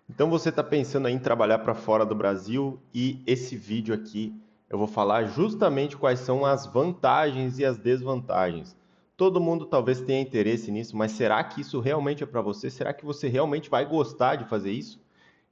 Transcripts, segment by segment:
Então você está pensando em trabalhar para fora do Brasil e esse vídeo aqui eu vou falar justamente quais são as vantagens e as desvantagens. Todo mundo talvez tenha interesse nisso, mas será que isso realmente é para você? Será que você realmente vai gostar de fazer isso?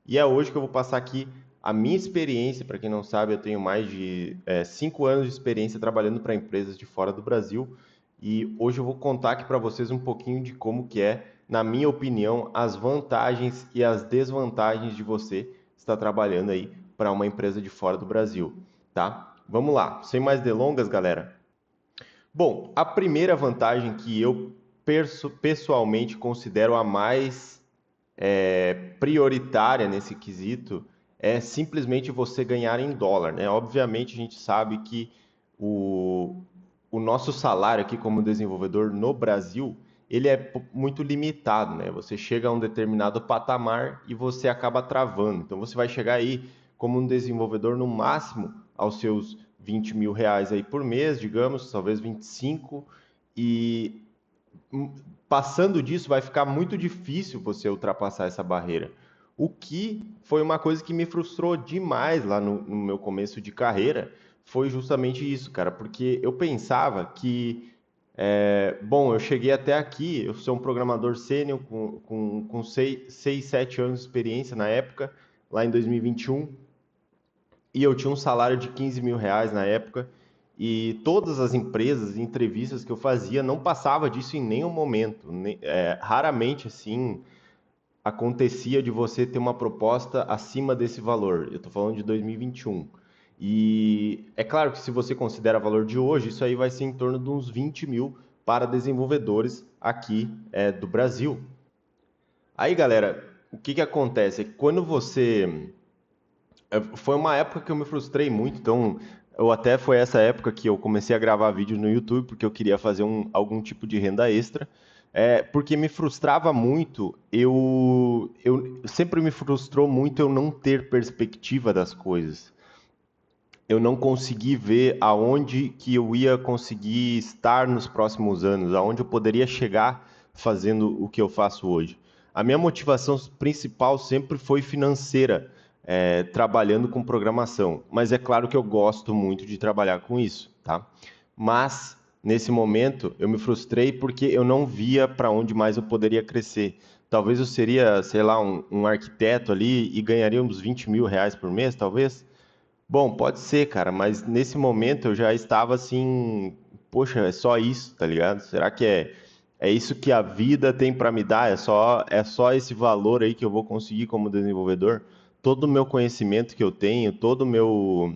E é hoje que eu vou passar aqui a minha experiência. Para quem não sabe, eu tenho mais de 5 anos de experiência trabalhando para empresas de fora do Brasil. E hoje eu vou contar aqui para vocês um pouquinho de como que é, na minha opinião, as vantagens e as desvantagens de você estar trabalhando aí para uma empresa de fora do Brasil, tá? Vamos lá, sem mais delongas, galera. Bom, a primeira vantagem que eu pessoalmente considero a mais prioritária nesse quesito é simplesmente você ganhar em dólar, né? Obviamente a gente sabe que o, o nosso salário aqui como desenvolvedor no Brasil, ele é muito limitado, né? Você chega a um determinado patamar e você acaba travando. Então você vai chegar aí como um desenvolvedor no máximo aos seus 20 mil reais aí por mês, digamos, talvez 25, e passando disso, vai ficar muito difícil você ultrapassar essa barreira. O que foi uma coisa que me frustrou demais lá no meu começo de carreira, foi justamente isso, cara, porque eu pensava que, bom, eu cheguei até aqui, eu sou um programador sênior com 6, 7 anos de experiência na época, lá em 2021, e eu tinha um salário de 15 mil reais na época, e todas as empresas e entrevistas que eu fazia não passava disso em nenhum momento. Raramente assim acontecia de você ter uma proposta acima desse valor. Eu estou falando de 2021. E é claro que se você considera valor de hoje, isso aí vai ser em torno de uns 20 mil para desenvolvedores aqui do Brasil. Aí, galera, o que que acontece? É que quando você foi uma época que eu me frustrei muito, então eu até foi essa época que eu comecei a gravar vídeos no YouTube, porque eu queria fazer algum tipo de renda extra. Porque me frustrava muito, eu sempre me frustrou muito eu não ter perspectiva das coisas. Eu não consegui ver aonde que eu ia conseguir estar nos próximos anos, aonde eu poderia chegar fazendo o que eu faço hoje. A minha motivação principal sempre foi financeira, trabalhando com programação. Mas é claro que eu gosto muito de trabalhar com isso, tá? Mas nesse momento eu me frustrei porque eu não via para onde mais eu poderia crescer. Talvez eu seria, sei lá, um arquiteto ali e ganharia uns 20 mil reais por mês, talvez. Bom, pode ser, cara, mas nesse momento eu já estava assim, poxa, é só isso, tá ligado? Será que é isso que a vida tem para me dar? É só esse valor aí que eu vou conseguir como desenvolvedor? Todo o meu conhecimento que eu tenho, todo o meu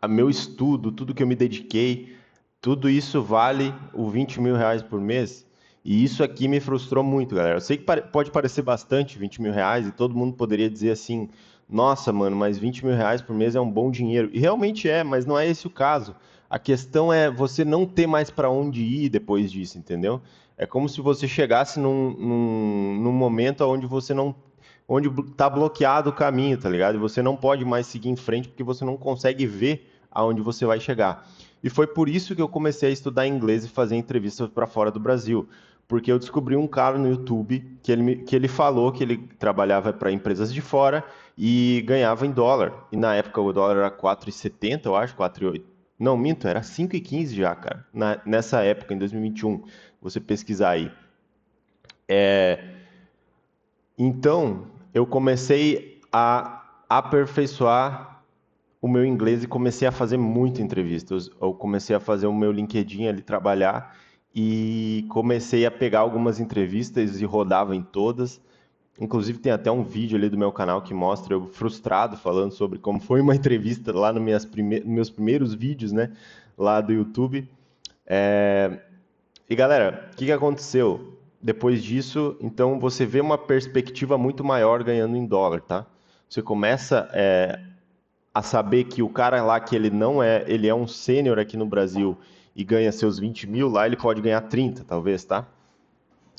a meu estudo, tudo que eu me dediquei, tudo isso vale o 20 mil reais por mês? E isso aqui me frustrou muito, galera. Eu sei que pode parecer bastante 20 mil reais e todo mundo poderia dizer assim: nossa, mano, mas 20 mil reais por mês é um bom dinheiro. E realmente é, mas não é esse o caso. A questão é você não ter mais para onde ir depois disso, entendeu? É como se você chegasse num momento onde você não onde está bloqueado o caminho, tá ligado? E você não pode mais seguir em frente porque você não consegue ver aonde você vai chegar. E foi por isso que eu comecei a estudar inglês e fazer entrevistas para fora do Brasil, porque eu descobri um cara no YouTube que ele falou que ele trabalhava para empresas de fora e ganhava em dólar. E na época o dólar era 4,70, eu acho, 4,8. Não, minto, era 5,15 já, cara. Nessa época, em 2021, você pesquisar aí. Então, eu comecei a aperfeiçoar o meu inglês e comecei a fazer muita entrevistas. Eu comecei a fazer o meu LinkedIn ali trabalhar e comecei a pegar algumas entrevistas e rodava em todas. Inclusive tem até um vídeo ali do meu canal que mostra eu frustrado falando sobre como foi uma entrevista lá nos meus primeiros vídeos, né, lá do YouTube. E galera, o que que aconteceu? Depois disso, então você vê uma perspectiva muito maior ganhando em dólar, tá? Você começa a saber que o cara lá que ele não é, ele é um sênior aqui no Brasil e ganha seus 20 mil, lá ele pode ganhar 30, talvez, tá?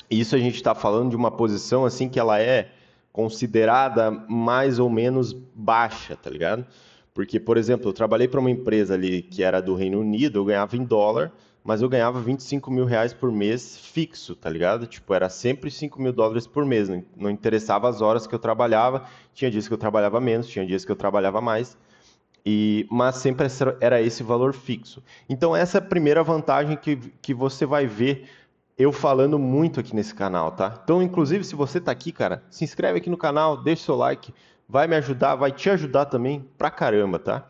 E isso a gente está falando de uma posição assim que ela é considerada mais ou menos baixa, tá ligado? Porque, por exemplo, eu trabalhei para uma empresa ali que era do Reino Unido, eu ganhava em dólar, mas eu ganhava 25 mil reais por mês fixo, tá ligado? Tipo, era sempre 5 mil dólares por mês, não interessava as horas que eu trabalhava, tinha dias que eu trabalhava menos, tinha dias que eu trabalhava mais, mas sempre era esse valor fixo. Então, essa é a primeira vantagem que você vai ver eu falando muito aqui nesse canal, tá? Então, inclusive, se você tá aqui, cara, se inscreve aqui no canal, deixa o seu like, vai me ajudar, vai te ajudar também pra caramba, tá?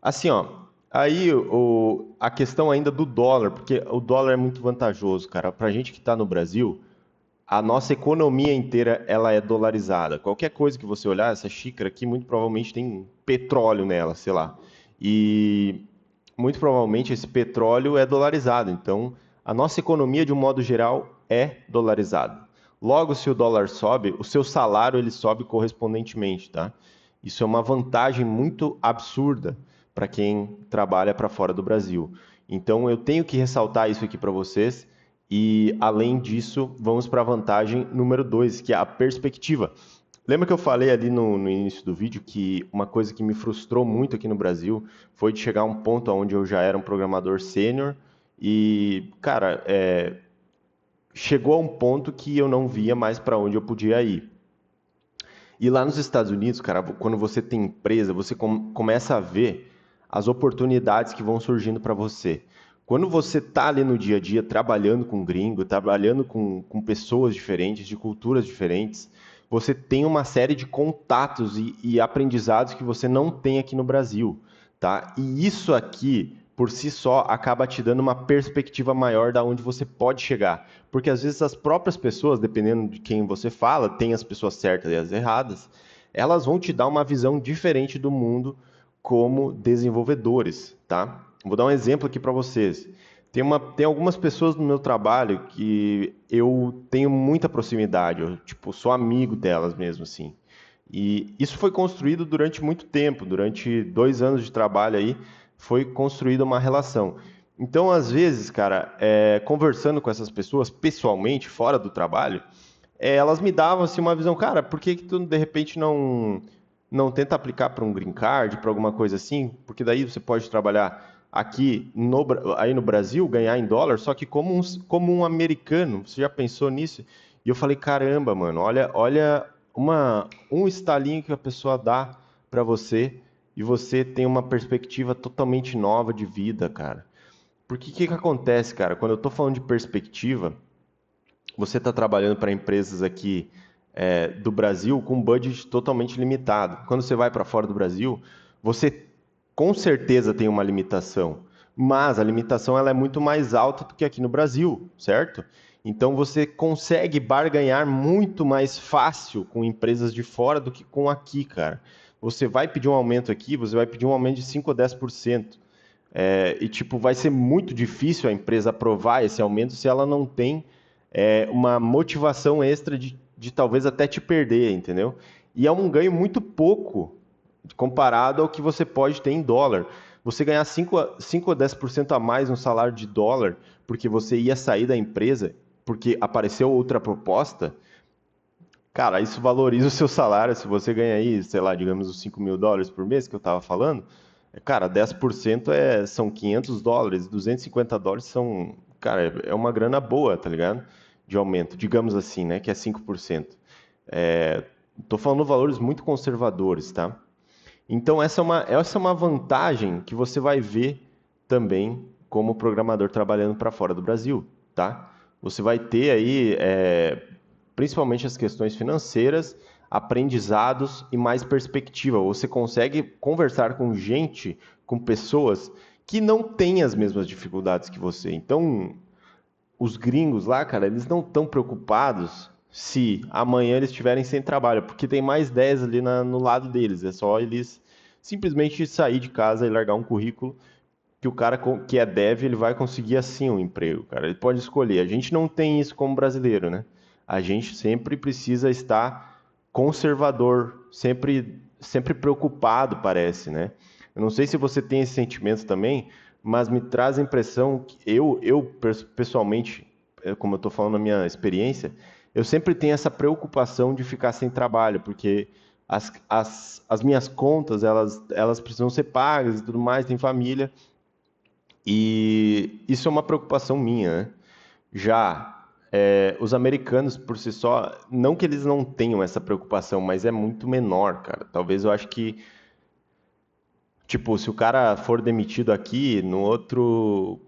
Assim, ó, aí a questão ainda do dólar, porque o dólar é muito vantajoso, cara. Pra gente que tá no Brasil, a nossa economia inteira ela é dolarizada. Qualquer coisa que você olhar, essa xícara aqui muito provavelmente tem petróleo nela, sei lá. E muito provavelmente esse petróleo é dolarizado. Então, a nossa economia de um modo geral é dolarizada. Logo, se o dólar sobe, o seu salário ele sobe correspondentemente, tá? Isso é uma vantagem muito absurda para quem trabalha para fora do Brasil. Então, eu tenho que ressaltar isso aqui para vocês. E, além disso, vamos para a vantagem número 2, que é a perspectiva. Lembra que eu falei ali no início do vídeo que uma coisa que me frustrou muito aqui no Brasil foi de chegar a um ponto onde eu já era um programador sênior e, cara, chegou a um ponto que eu não via mais para onde eu podia ir. E lá nos Estados Unidos, cara, quando você tem empresa, você começa a ver as oportunidades que vão surgindo para você. Quando você tá ali no dia a dia trabalhando com gringo, trabalhando com pessoas diferentes, de culturas diferentes, você tem uma série de contatos e aprendizados que você não tem aqui no Brasil, tá? E isso aqui, por si só, acaba te dando uma perspectiva maior da onde você pode chegar. Porque às vezes as próprias pessoas, dependendo de quem você fala, tem as pessoas certas e as erradas, elas vão te dar uma visão diferente do mundo como desenvolvedores, tá? Vou dar um exemplo aqui para vocês. Tem algumas pessoas no meu trabalho que eu tenho muita proximidade, eu tipo, sou amigo delas mesmo, assim. E isso foi construído durante muito tempo, durante 2 anos de trabalho aí, foi construída uma relação. Então, às vezes, cara, conversando com essas pessoas pessoalmente, fora do trabalho, elas me davam assim uma visão, cara, por que que tu de repente não tenta aplicar para um green card, para alguma coisa assim? Porque daí você pode trabalhar aqui aí no Brasil, ganhar em dólar, só que como um americano. Você já pensou nisso? E eu falei, caramba, mano, olha um estalinho que a pessoa dá para você e você tem uma perspectiva totalmente nova de vida, cara. Porque o que que acontece, cara? Quando eu tô falando de perspectiva, você está trabalhando para empresas aqui do Brasil com um budget totalmente limitado. Quando você vai para fora do Brasil, você com certeza tem uma limitação, mas a limitação ela é muito mais alta do que aqui no Brasil, certo? Então você consegue barganhar muito mais fácil com empresas de fora do que com aqui, cara. Você vai pedir um aumento aqui, você vai pedir um aumento de 5 ou 10%. E tipo, vai ser muito difícil a empresa aprovar esse aumento se ela não tem uma motivação extra de talvez até te perder, entendeu? E é um ganho muito pouco comparado ao que você pode ter em dólar. Você ganhar 5 ou 10% a mais no salário de dólar porque você ia sair da empresa porque apareceu outra proposta, cara, isso valoriza o seu salário. Se você ganha aí, sei lá, digamos os 5 mil dólares por mês que eu estava falando, cara, 10% são 500 dólares, 250 dólares são, cara, é uma grana boa, tá ligado? De aumento, digamos assim, né, que é 5%. Tô falando valores muito conservadores, tá? Então essa é uma vantagem que você vai ver também como programador trabalhando para fora do Brasil, tá? Você vai ter aí principalmente as questões financeiras, aprendizados e mais perspectiva. Você consegue conversar com gente, com pessoas que não têm as mesmas dificuldades que você. Então, os gringos lá, cara, eles não estão preocupados se amanhã eles estiverem sem trabalho, porque tem mais 10 ali no lado deles. É só eles simplesmente sair de casa e largar um currículo que o cara que é dev, ele vai conseguir assim um emprego, cara. Ele pode escolher. A gente não tem isso como brasileiro, né? A gente sempre precisa estar conservador, sempre preocupado, parece, né? Eu não sei se você tem esse sentimento também, mas me traz a impressão que pessoalmente, como eu estou falando na minha experiência, eu sempre tenho essa preocupação de ficar sem trabalho, porque as minhas contas, elas precisam ser pagas e tudo mais, tem família, E isso é uma preocupação minha, né? Já os americanos, por si só, não que eles não tenham essa preocupação, mas é muito menor, cara. Talvez eu acho que, tipo, se o cara for demitido aqui, no outro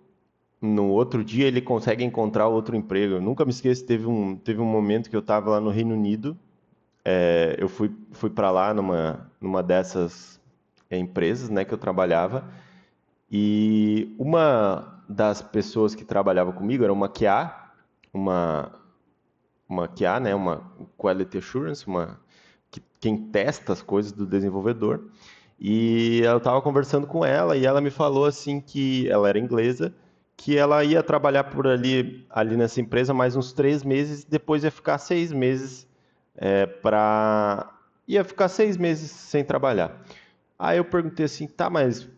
dia ele consegue encontrar outro emprego. Eu nunca me esqueço, teve um momento que eu estava lá no Reino Unido, eu fui para lá numa dessas empresas, né, que eu trabalhava, e uma das pessoas que trabalhava comigo era uma QA, uma, uma QA, né, uma Quality Assurance, quem testa as coisas do desenvolvedor. E eu estava conversando com ela e ela me falou assim que ela era inglesa, que ela ia trabalhar por ali nessa empresa mais uns 3 meses, depois ia ficar 6 meses ia ficar 6 meses sem trabalhar. Aí eu perguntei assim, tá, mas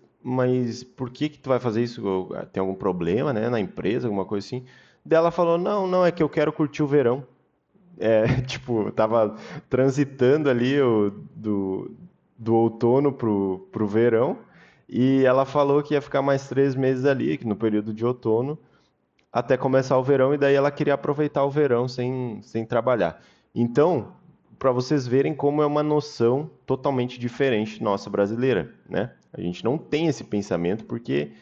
por que que tu vai fazer isso? Tem algum problema, né, na empresa, alguma coisa assim? Daí ela falou, não, não, é que eu quero curtir o verão. Tipo, tava transitando ali do outono pro verão, e ela falou que ia ficar mais 3 meses ali, que no período de outono, até começar o verão, e daí ela queria aproveitar o verão sem trabalhar. Então, para vocês verem como é uma noção totalmente diferente nossa brasileira, né? A gente não tem esse pensamento porque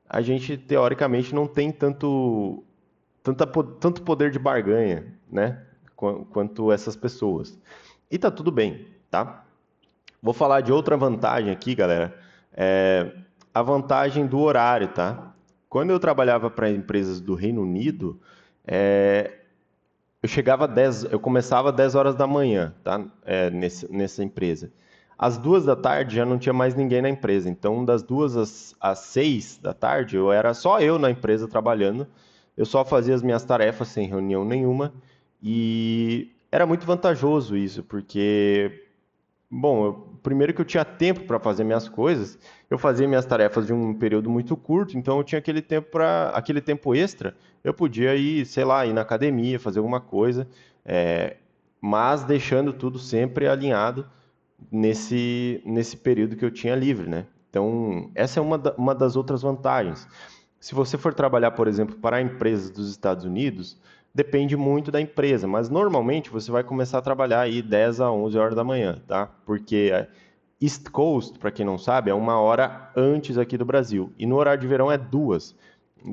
a gente, teoricamente, não tem tanto poder de barganha, né? Quanto essas pessoas. E tá tudo bem, tá? Vou falar de outra vantagem aqui, galera. É a vantagem do horário, tá? Quando eu trabalhava para empresas do Reino Unido, eu começava às 10 horas da manhã, tá? Nessa empresa. Às 2 da tarde já não tinha mais ninguém na empresa. Então, das 2 às 6 da tarde, eu era só eu na empresa trabalhando. Eu só fazia as minhas tarefas sem reunião nenhuma. E era muito vantajoso isso, porque bom, primeiro que eu tinha tempo para fazer minhas coisas, eu fazia minhas tarefas de um período muito curto, então eu tinha aquele tempo extra, eu podia ir, sei lá, ir na academia, fazer alguma coisa, é, mas deixando tudo sempre alinhado nesse período que eu tinha livre, né? Então, essa é uma das outras vantagens. Se você for trabalhar, por exemplo, para empresas dos Estados Unidos, depende muito da empresa, mas normalmente você vai começar a trabalhar aí 10 a 11 horas da manhã, tá? Porque East Coast, para quem não sabe, é 1 hora antes aqui do Brasil, e no horário de verão é 2.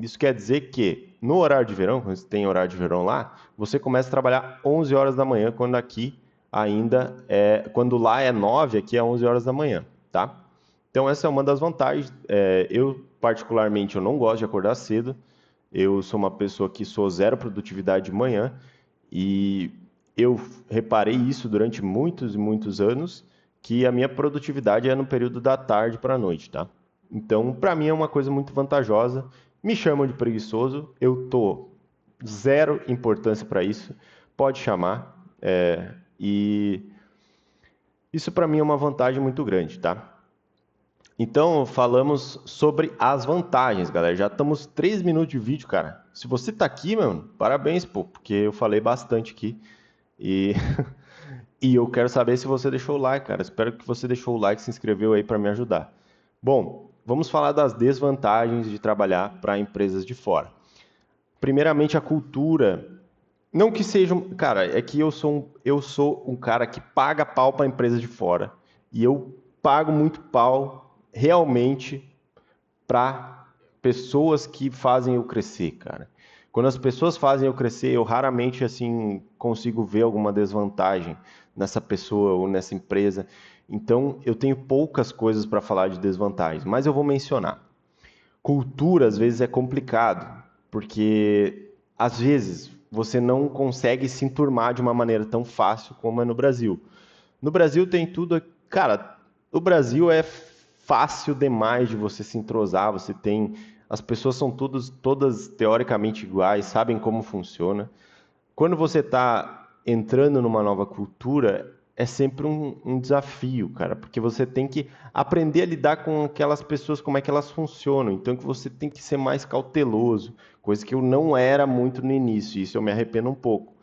Isso quer dizer que no horário de verão, quando você tem horário de verão lá, você começa a trabalhar 11 horas da manhã, quando lá é 9, aqui é 11 horas da manhã, tá? Então essa é uma das vantagens. Eu particularmente eu não gosto de acordar cedo. Eu sou uma pessoa que sou zero produtividade de manhã e eu reparei isso durante muitos e muitos anos que a minha produtividade é no período da tarde para a noite, tá? Então, para mim é uma coisa muito vantajosa. Me chamam de preguiçoso, eu tô zero importância para isso. Pode chamar. E isso para mim é uma vantagem muito grande, tá? Então, falamos sobre as vantagens, galera. Já estamos 3 minutos de vídeo, cara. Se você tá aqui, mano, parabéns, pô, porque eu falei bastante aqui. E, e eu quero saber se você deixou o like, cara. Espero que você deixou o like, se inscreveu aí para me ajudar. Bom, vamos falar das desvantagens de trabalhar para empresas de fora. Primeiramente, a cultura. Não que seja. Cara, é que eu sou um cara que paga pau para empresas de fora. E eu pago muito pau realmente para pessoas que fazem eu crescer, cara. Quando as pessoas fazem eu crescer, eu raramente assim consigo ver alguma desvantagem nessa pessoa ou nessa empresa. Então, eu tenho poucas coisas para falar de desvantagens, mas eu vou mencionar. Cultura às vezes é complicado, porque às vezes você não consegue se enturmar de uma maneira tão fácil como é no Brasil. No Brasil tem tudo, cara, o Brasil é fácil demais de você se entrosar, as pessoas são todas teoricamente iguais, sabem como funciona. Quando você está entrando numa nova cultura, é sempre um desafio, cara, porque você tem que aprender a lidar com aquelas pessoas, como é que elas funcionam. Então, que você tem que ser mais cauteloso, coisa que eu não era muito no início. Isso eu me arrependo um pouco,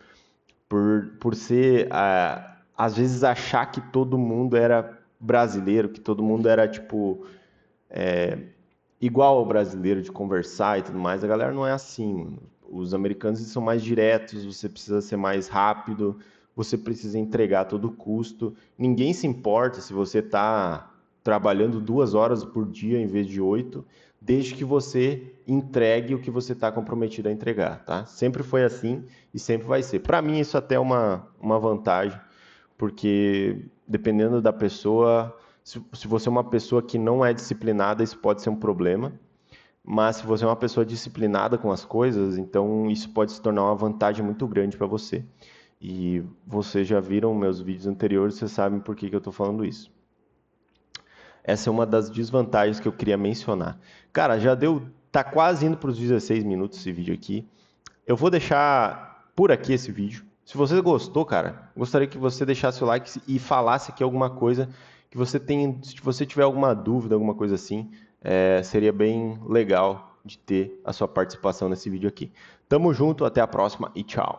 por ser, às vezes, achar que todo mundo era brasileiro, que todo mundo era tipo igual ao brasileiro de conversar e tudo mais, a galera não é assim, mano. Os americanos eles são mais diretos, você precisa ser mais rápido, você precisa entregar a todo custo. Ninguém se importa se você está trabalhando 2 horas por dia em vez de 8, desde que você entregue o que você está comprometido a entregar, tá? Sempre foi assim e sempre vai ser. Para mim, isso até é uma vantagem, porque dependendo da pessoa, se você é uma pessoa que não é disciplinada, isso pode ser um problema. Mas se você é uma pessoa disciplinada com as coisas, então isso pode se tornar uma vantagem muito grande para você. E vocês já viram meus vídeos anteriores, vocês sabem por que eu estou falando isso. Essa é uma das desvantagens que eu queria mencionar. Cara, já deu, tá quase indo para os 16 minutos esse vídeo aqui. Eu vou deixar por aqui esse vídeo. Se você gostou, cara, gostaria que você deixasse o like e falasse aqui alguma coisa que você tem. Se você tiver alguma dúvida, alguma coisa assim, seria bem legal de ter a sua participação nesse vídeo aqui. Tamo junto, até a próxima e tchau.